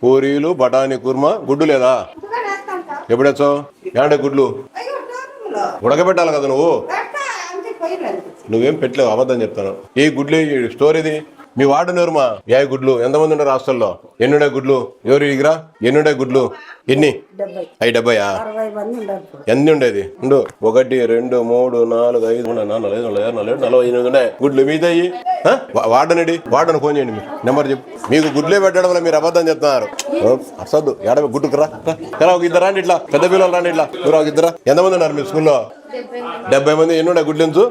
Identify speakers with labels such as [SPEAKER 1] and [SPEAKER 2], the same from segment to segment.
[SPEAKER 1] పూరీలు బఠానీ కుర్మా గుడ్డు లేదా? ఎప్పుడు వచ్చావు? ఏమంటే గుడ్లు ఉడకబెట్టాలి కదా నువ్వు. నువ్వేం పెట్టలేవు, అబద్ధం చెప్తాను. ఏ గుడ్లు స్టోర్ ఇది? మీ వార్డు నేరుమా ఏ గుడ్లు? ఎంతమంది ఉన్నారు హాస్టల్లో? ఎన్నుండే గుడ్లు? ఎవరు ఇగిరా? ఎన్నుండే గుడ్లు? ఎన్ని? 70. ఎన్ని ఉండేది? 1 2 3 4 5 45 ఉన్నాయి గుడ్లు. మీదయ్యి వార్డనడి, వార్డను ఫోన్ చేయండి. మీరు నెంబర్ చెప్పు. మీకు గుడ్లే పెట్టడం వల్ల మీరు అబద్ధం చెప్తున్నారు. అసలు ఏడవ గుడ్డుకు రా. ఒక ఇద్దరు రాండి, ఇట్లా పెద్ద పిల్లలు రాండి, ఇట్లా మీరు ఒక ఇద్దరా. ఎంతమంది ఉన్నారు మీ స్కూల్లో? 70 మంది. ఎన్ని ఉన్నాయి గుడ్లు? ఎంచు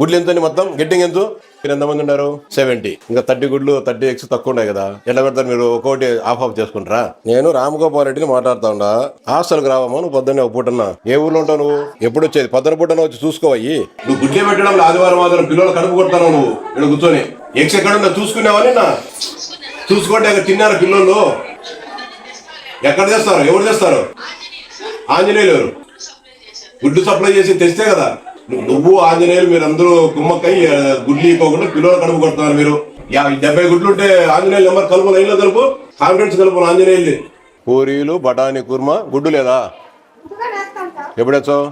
[SPEAKER 1] గుడ్లు ఎంత మొత్తం? గెట్టింగ్ ఎంచు? మీరు ఎంతమంది ఉన్నారు? 70. ఇంకా 30 గుడ్లు 30 ఎగ్స్ తక్కువ ఉన్నాయి కదా, ఎట్లా పెడతారు మీరు? ఒక్కోటి ఆఫ్ చేసుకుంటారా? నేను రామగోపాల్ రెడ్డిని మాట్లాడుతా ఉండా. హాస్టల్కి రావమ్మా నువ్వు పొద్దున్నే ఒక పూటన్నా. ఏ ఊర్లో ఉంటావు నువ్వు? ఎప్పుడు వచ్చేది? పొద్దున పూటన వచ్చి చూసుకోవయ్యి. నువ్వు గుడ్లే పెట్టడం ఆదివారం పిల్లలు కడుపు కొడతావు. నువ్వు ఇక్కడ కూర్చొని ఎగ్స్ ఎక్కడ చూసుకున్నావని నా చూసుకోండి. అక్కడ తిన్నారు పిల్లలు. ఎక్కడ చేస్తారు? ఎవరు చేస్తారు? ఆంజనేయులు ఎవరు? గుడ్డు సప్లై చేసి తెస్తే కదా. నువ్వు ఆంజనేయులు మీరు అందరూ కుమ్మక్కై గుడ్లు ఇవ్వకుండా పిల్లలు కడుపు కొడుతున్నారు. మీరు 70 గుడ్లు ఉంటే ఆంజనేయులు నెంబర్ కలుపు, లైన్లో కలుపు, కాన్ఫరెన్స్ కలుపు ఆంజనేయులు. పూరీలు బఠానీ కుర్మా గుడ్డు లేదా? ఎప్పుడు వచ్చావు?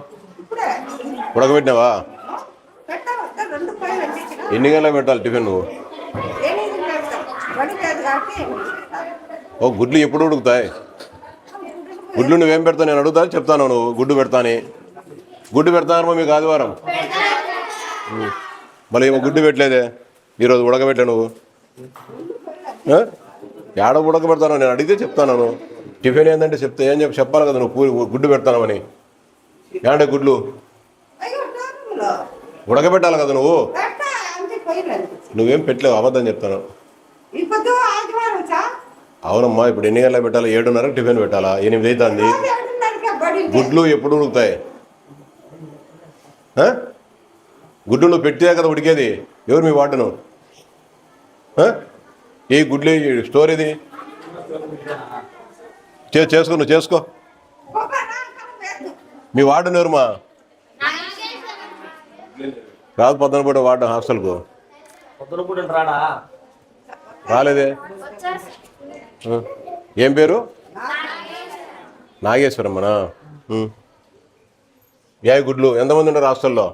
[SPEAKER 1] ఉడకబెట్టినావా? ఎన్ని గంటలకు పెట్టాలి టిఫిన్ నువ్వు? ఓ గుడ్లు ఎప్పుడు ఉడుకుతాయి? గుడ్లు నువ్వేం పెడతావు? నేను అడుగుతా చెప్తాను. నువ్వు గుడ్డు పెడతాని. గుడ్డు పెడతానమ్మా మీకు ఆదివారం. మళ్ళీ ఏమో గుడ్డు పెట్టలేదే ఈరోజు. ఉడకబెట్టా నువ్వు. ఏడ ఉడకబెడతాను? నేను అడిగితే చెప్తాను. టిఫిన్ ఏంటంటే ఏం చెప్పాలి కదా నువ్వు. పూరి గుడ్డు పెడతానమని. ఏమంటే గుడ్లు ఉడకబెట్టాలి కదా నువ్వు. నువ్వేం పెట్టలేవు, అబద్ధం చెప్తాను. అవునమ్మా. ఇప్పుడు ఎన్ని గంటలకు పెట్టాలి? 7:30 టిఫిన్ పెట్టాలా? 8 అవుతుంది. గుడ్లు ఎప్పుడు ఉడుకుతాయి? గుడ్డు నువ్వు పెట్టే కదా ఉడికేది. ఎవరు మీ వార్డును? ఏ గుడ్లు స్టోర్ ఇది? చేసుకో, నువ్వు చేసుకో. మీ వార్డు ఎవరుమా? రాదు పొద్దున పూట వార్డు హాస్టల్కు రాలేదే. ఏం పేరు? నాగేశ్వరమ్మనా? ఏ గుడ్లు? ఎంతమంది ఉన్నారు హాస్టల్లో?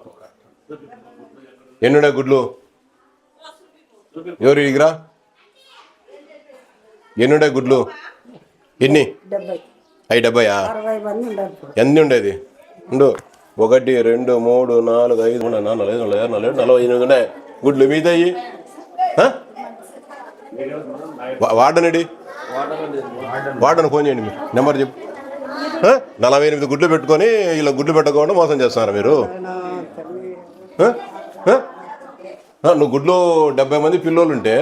[SPEAKER 1] ఎన్నుండే గుడ్లు? ఎవరు ఇగిరా? ఎన్నుండే గుడ్లు? ఎన్ని? 70. ఎన్ని ఉండేది? 1 2 3 4 5 45 ఉన్నాయి గుడ్లు. మీదయ్యి వార్డనడి, వార్డను ఫోన్ చేయండి. మీరు నెంబర్ చెప్పు. 48 గుడ్లు పెట్టుకొని ఇలా గుడ్లు పెట్టకుండా మోసం చేస్తున్నారా మీరు? నువ్వు గుడ్లు 70 మంది పిల్లోళ్ళు ఉంటే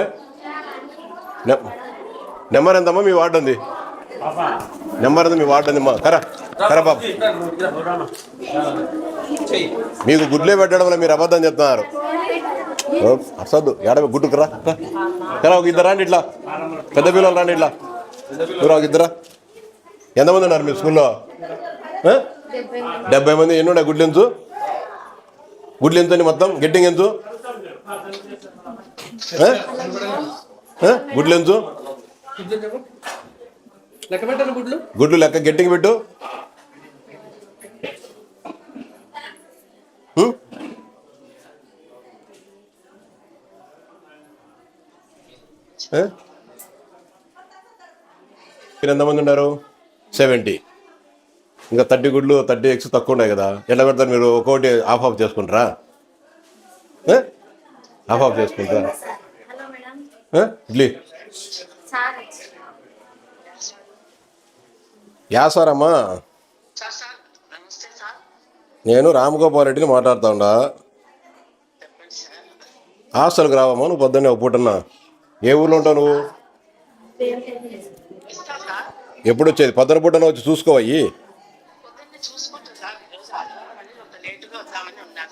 [SPEAKER 1] నెంబర్ ఎంతమ్మా మీ వార్డు ఉంది? నెంబర్ ఎంత మీ వార్డు ఉంది? మా కరా బాబు. మీకు గుడ్లే పెట్టడం వల్ల మీరు అబద్ధం చెప్తున్నారు. అసలు ఏడవ గుడ్డుకు రా. ఒక ఇద్దరు రాండి, ఇట్లా పెద్ద పిల్లలు రాండి, ఇట్లా మీరు ఒక ఇద్దరా. ఎంతమంది ఉన్నారు మీ స్కూల్లో? 70 మంది. ఎన్ని ఉన్నాయి గుడ్లు? ఎంచు గుడ్లు ఎంచండి మొత్తం. గెట్టింగ్ ఎంచు? గుడ్లు ఎంచు? గుడ్లు లెక్క గెట్టింగ్ పెట్టు. మీరు ఎంతమంది ఉన్నారు? 70. ఇంకా 30 గుడ్లు 30 ఎగ్స్ తక్కువ ఉన్నాయి కదా, ఎట్లా పెడతారు మీరు? ఒక్కొక్కటి ఆఫ్ చేసుకుంటారా? ఆఫ్ చేసుకుంటారా? ఇడ్లీ యా సార్ అమ్మా. నేను రామగోపాల్ రెడ్డిని మాట్లాడుతా ఉండా. హాస్టల్కి రావమ్మా నువ్వు పొద్దున్నే ఒక పూటన్నా. ఏ ఊర్లో ఉంటావు నువ్వు? ఎప్పుడు వచ్చేది? పొద్దున పూటన వచ్చి చూసుకోవయ్యి.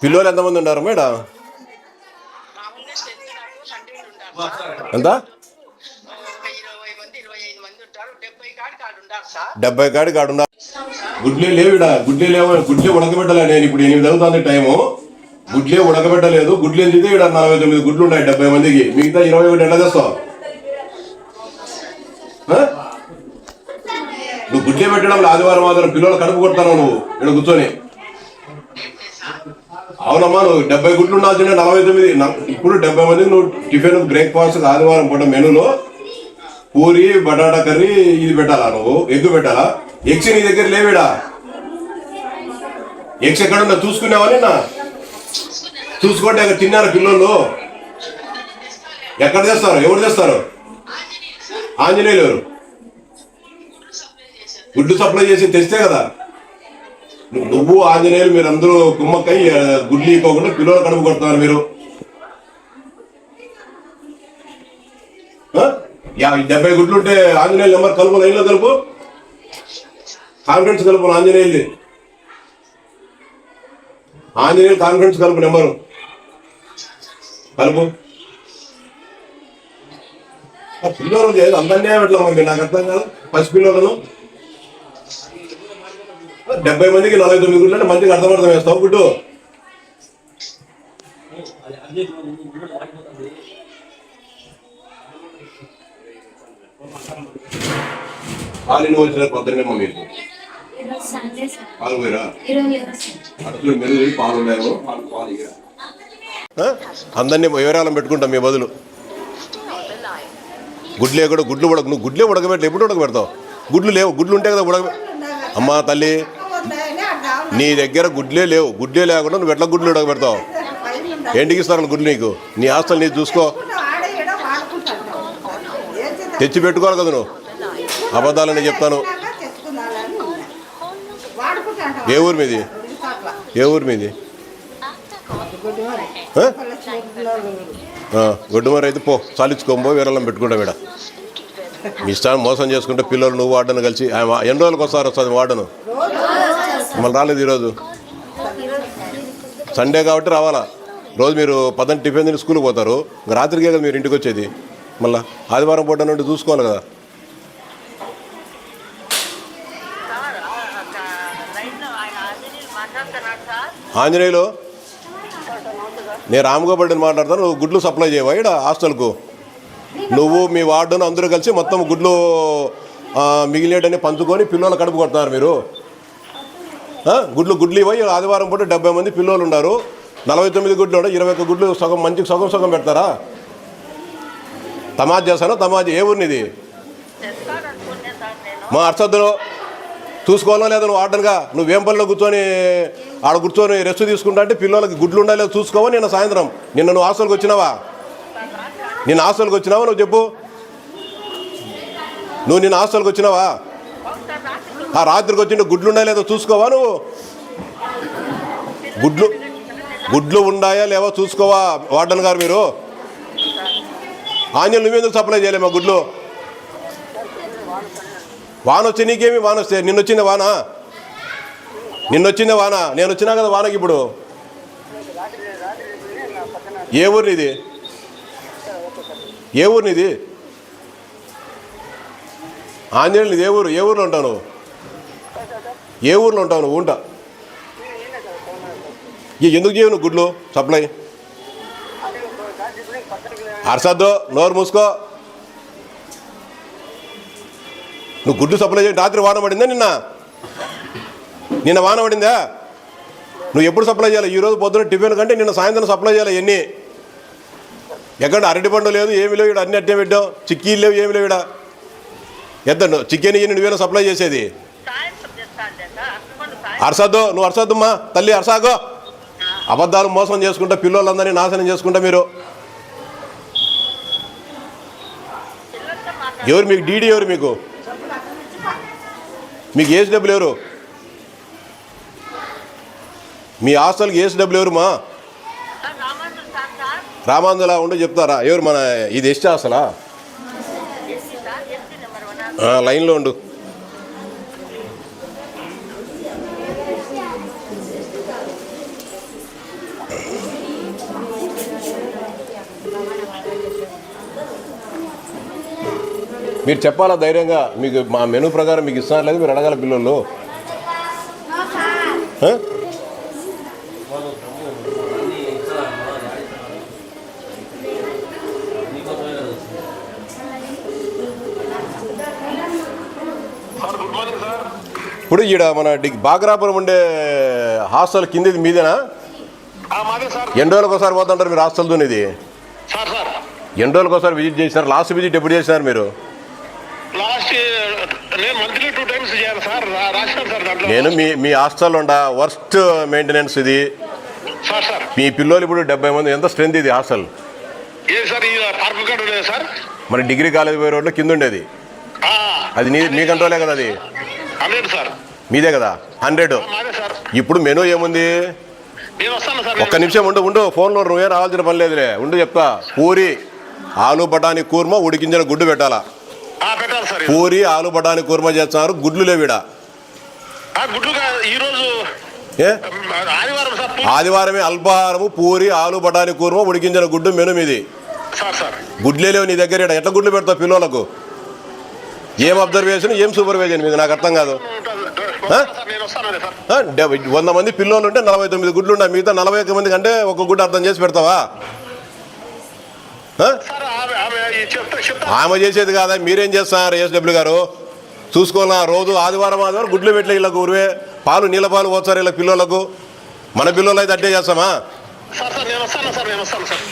[SPEAKER 1] పిల్లలు ఎంతమంది ఉన్నారు మేడం? ఎంత? 70 కాడి కాడున్నా. గుడ్లే లేవిడా? గుడ్లే లేవు. గుడ్లే ఉడకబెట్టలే. నేను ఇప్పుడు 8 అవుతుంది టైము. గుడ్లే ఉడకబెట్టలేదు. గుడ్లు ఎంచితే ఇక్కడ 49 గుడ్లు ఉన్నాయి 70 మందికి. మిగతా 21 ఎట్లా చేస్తావు? గుడ్లే పెట్టడం ఆదివారం ఆదివారం పిల్లలు కడుపు కొడతాను నువ్వు ఇక్కడ కూర్చొని. అవునమ్మా, నువ్వు 70 గుడ్లు ఉండాల్సిందే 49. ఇప్పుడు 70 మందికి నువ్వు టిఫిన్ బ్రేక్ఫాస్ట్ ఆదివారం పూట మెనూలో పూరి బటాటా కర్రీ ఇది పెట్టాలా? నువ్వు ఎగ్గు పెట్టాలా? ఎగ్స్ నీ దగ్గర లేవేడా? ఎగ్స్ ఎక్కడున్నా చూసుకున్నావని నా చూసుకోండి. అక్కడ తిన్నారు పిల్లలు. ఎక్కడ తెస్తారు? ఎవరు తెస్తారు? ఆంజనేయులు ఎవరు? గుడ్డు సప్లై చేసి తెస్తే కదా. నువ్వు ఆంజనేయులు మీరు అందరూ కుమ్మక్కై గుడ్లు ఇవ్వకుండా పిల్లలు కడుపు కొడుతున్నారు మీరు. 70 గుడ్లు ఉంటే ఆంజనేయులు నెంబర్ కలుపు, లైన్లో కలుపు, కాన్ఫరెన్స్ కలుపు. ఆంజనేయులు కాన్ఫరెన్స్ కలుపు, నెంబరు కలుపు. పిల్లలు లేదు అందరినీ పెట్టలేము మీరు, నాకు అర్థం కాదు. పసి పిల్లలను 70 మందికి 49 గుడ్లు అంటే మంచిగా అర్థమర్థం వేస్తావు గుడ్డు. పాలు ఎన్ని వచ్చిన పొద్దున్నేమో మీకు పాలు పోయిరా అడుగులు మెరుగు పాలు ఉన్నాయేమో. అందరినీ వివరాలను పెట్టుకుంటాం మీ బదులు. గుడ్లే కూడా గుడ్లు నువ్వు గుడ్లే ఉడకబెట్టి ఎప్పుడు ఉడకబెడతావు? గుడ్లు లేవు. గుడ్లు ఉంటే కదా అమ్మా తల్లి, నీ దగ్గర గుడ్లే లేవు. గుడ్లే లేకుండా నువ్వు ఎట్లా గుడ్లు ఉడకబెడతావు? ఏంటికి ఇస్తాను గుడ్లు నీకు? నీ ఆస్తులు నీ చూసుకో. తెచ్చి పెట్టుకోవాలి కదా నువ్వు. అబద్ధాలని చెప్తాను. ఏ ఊరు మీది? ఏ ఊరు మీది? గొడ్డుమారి అయితే పో, చాలించుకోబో, వీరల్లం పెట్టుకుంటా వీడ. మీ ఇష్టాన్ని మోసం చేసుకుంటే పిల్లలు నువ్వు వాడను కలిసి ఎన్ని రోజులకు వస్తుంది వాడను? మళ్ళీ రాలేదు ఈరోజు సండే కాబట్టి రావాలా. రోజు మీరు పదండి టిఫిన్ తిని స్కూల్కి పోతారు, రాత్రికే కదా మీరు ఇంటికి వచ్చేది. మళ్ళీ ఆదివారం పూట నుండి చూసుకోవాలి కదా. ఆంజనేయులు, నేను రామగోపాల్ని మాట్లాడతాను. నువ్వు గుడ్లు సప్లై చేయవా ఇక్కడ హాస్టల్కు? నువ్వు మీ వార్డును అందరూ కలిసి మొత్తం గుడ్లు మిగిలేటని పంచుకొని పిల్లలు కడుపు కొడుతున్నారు మీరు. గుడ్లు ఇవ్వయి. ఆదివారం పూట 70 మంది పిల్లలు ఉన్నారు. 49 గుడ్లు ఉండే 21 గుడ్లు సగం మంచికి సగం పెడతారా? తమాజ్ చేస్తాను. తమాజ్ ఏ ఊరినిది? మా అర్సద్దులో చూసుకోవాలా లేదా? నువ్వు ఆర్డర్గా నువ్వేం పనిలో కూర్చొని రెస్ట్ తీసుకుంటా అంటే పిల్లలకి గుడ్లు ఉండాలి చూసుకోవా? నిన్న సాయంత్రం నువ్వు హాస్టల్కి వచ్చినావా? నిన్న హాస్టల్కి వచ్చినావా? నువ్వు చెప్పు. నువ్వు నిన్న హాస్టల్కి వచ్చినావా? ఆ రాత్రికి వచ్చింటే గుడ్లు ఉండాలి లేదో చూసుకోవా? నువ్వు గుడ్లు ఉన్నాయా లేవో చూసుకోవా వార్డన్ గారు మీరు? ఆంజనేయులు నువ్వెందుకు సప్లై చేయలే మా గుడ్లు? వాన వచ్చే నీకేమి? వాన వస్తే నిన్నొచ్చిందే వాన? నేను వచ్చినా కదా వానకి. ఇప్పుడు ఏ ఊరు నీది? ఏ ఊరు నీది? ఆంజనేయులు నీది ఏ ఊరు? ఏ ఊర్లో ఉంటావు నువ్వు? ఏ ఊర్లో ఉంటావు నువ్వు? ఉంటా. ఎందుకు చేయవు నువ్వు గుడ్లు సప్లై? అర్సద్దు, నోరు మూసుకో. నువ్వు గుడ్డు సప్లై చేయండి. రాత్రి వాన పడిందా? నిన్న వాన పడిందా? నువ్వు ఎప్పుడు సప్లై చేయాలి? ఈరోజు పొద్దున టిఫిన్ కంటే నిన్న సాయంత్రం సప్లై చేయాలి. ఎన్ని ఎక్కడ అరటి పండు లేదు, ఏమి లేవు ఇక్కడ. అన్ని అట్టే పెట్టావు. చిక్కీలు లేవు, ఏమి లేవు ఇక్కడ. ఎద్దండు చికెన్ ఇయ్యి, నువ్వేనా సప్లై చేసేది? అర్సద్దు, నువ్వు అర్సద్దమ్మా తల్లి, అర్సాగో. అబద్ధాలు మోసం చేసుకుంటా పిల్లలందరినీ నాశనం చేసుకుంటా మీరు. ఎవరు మీకు డీడీ? ఎవరు మీకు ఏసీడబ్ల్యూ ఎవరు? మీ హాస్టల్కి ఏసీడబ్ల్యూ ఎవరు? మా రామాంజలా ఉండి చెప్తారా? ఎవరు? మన ఇది ఎస్టీ హాస్టలా? లైన్లో ఉండు. మీరు చెప్పాలా ధైర్యంగా? మీకు మా మెనూ ప్రకారం మీకు ఇస్తున్నారు లేదు, మీరు అడగాల పిల్లలు.
[SPEAKER 2] Good morning sir.
[SPEAKER 1] ఇప్పుడు ఈడ మన బాగ్రాపురం ఉండే హాస్టల్ కింది మీదేనా?
[SPEAKER 2] మాదే సార్.
[SPEAKER 1] ఎన్ని రోజులకు ఒకసారి పోతుంటారు మీరు హాస్టల్ దునిది?
[SPEAKER 2] సార్ సార్
[SPEAKER 1] ఎన్ని రోజులకు ఒకసారి విజిట్ చేసినారు? లాస్ట్ విజిట్ ఎప్పుడు చేసినారు మీరు?
[SPEAKER 2] లాస్ట్ నేను మంత్లీ 2 times చేయాలి సార్. రాశాను సార్ దాంట్లో.
[SPEAKER 1] నేను మీ హాస్టల్ ఉండ వర్స్ట్ మెయింటెనెన్స్ ఇది.
[SPEAKER 2] సార్
[SPEAKER 1] మీ పిల్లలు ఇప్పుడు 70 మంది. ఎంత స్ట్రెంత్ ఇది హాస్టల్?
[SPEAKER 2] ఏ సార్ ఈ పార్క్ కార్డు లేదు సార్.
[SPEAKER 1] మరి డిగ్రీ కాలేజ్ పోయే రోడ్లో కింద ఉండేది అది మీ కంట్రోలే కదా? అది
[SPEAKER 2] 100 సార్.
[SPEAKER 1] మీదే కదా? 100.
[SPEAKER 2] మాదే సార్.
[SPEAKER 1] ఇప్పుడు మెనూ ఏముంది?
[SPEAKER 2] నేను వస్తాను సార్.
[SPEAKER 1] ఒక్క నిమిషం ఉండు ఫోన్లో నువ్వే రావాల్సిన పని లేదులే. చెప్తా. పూరి ఆలు బఠానీ కూర్మ ఉడికించిన గుడ్డు పెట్టాలా?
[SPEAKER 2] పెట్టాలి సార్.
[SPEAKER 1] పూరి ఆలు బఠానీ కూర్మ చేస్తున్నారు. గుడ్లు లేవిడ.
[SPEAKER 2] గుడ్లుగా ఈరోజు ఆదివారం సార్.
[SPEAKER 1] ఆదివారమే అల్పాహారము పూరి ఆలు బఠానీ కూర్మ ఉడికించిన గుడ్డు మెను మీది.
[SPEAKER 2] సార్
[SPEAKER 1] గుడ్లే లేవు నీ దగ్గర. ఎట్లా గుడ్లు పెడతావు పిల్లలకు? ఏం అబ్జర్వేషన్, ఏం సూపర్వైజన్ మీకు? నాకు అర్థం కాదు. 100 మంది పిల్లలు ఉంటే 49 గుడ్లు ఉన్నాయి. మిగతా 41 మంది కంటే ఒక గుడ్డు అర్థం చేసి పెడతావా? ఆమె చేసేది కాదా? మీరేం చేస్తున్నారు ఎస్డబ్ల్యూ గారు? చూసుకోవాలా రోజు ఆదివారం గుడ్లు పెట్టలే వీళ్ళకు. ఊరివే పాలు నీళ్ళ పాలు పోతారు వీళ్ళ పిల్లలకు. మన పిల్లలు అయితే అట్టే చేస్తామా?
[SPEAKER 2] సార్ నేను వస్తాను సార్.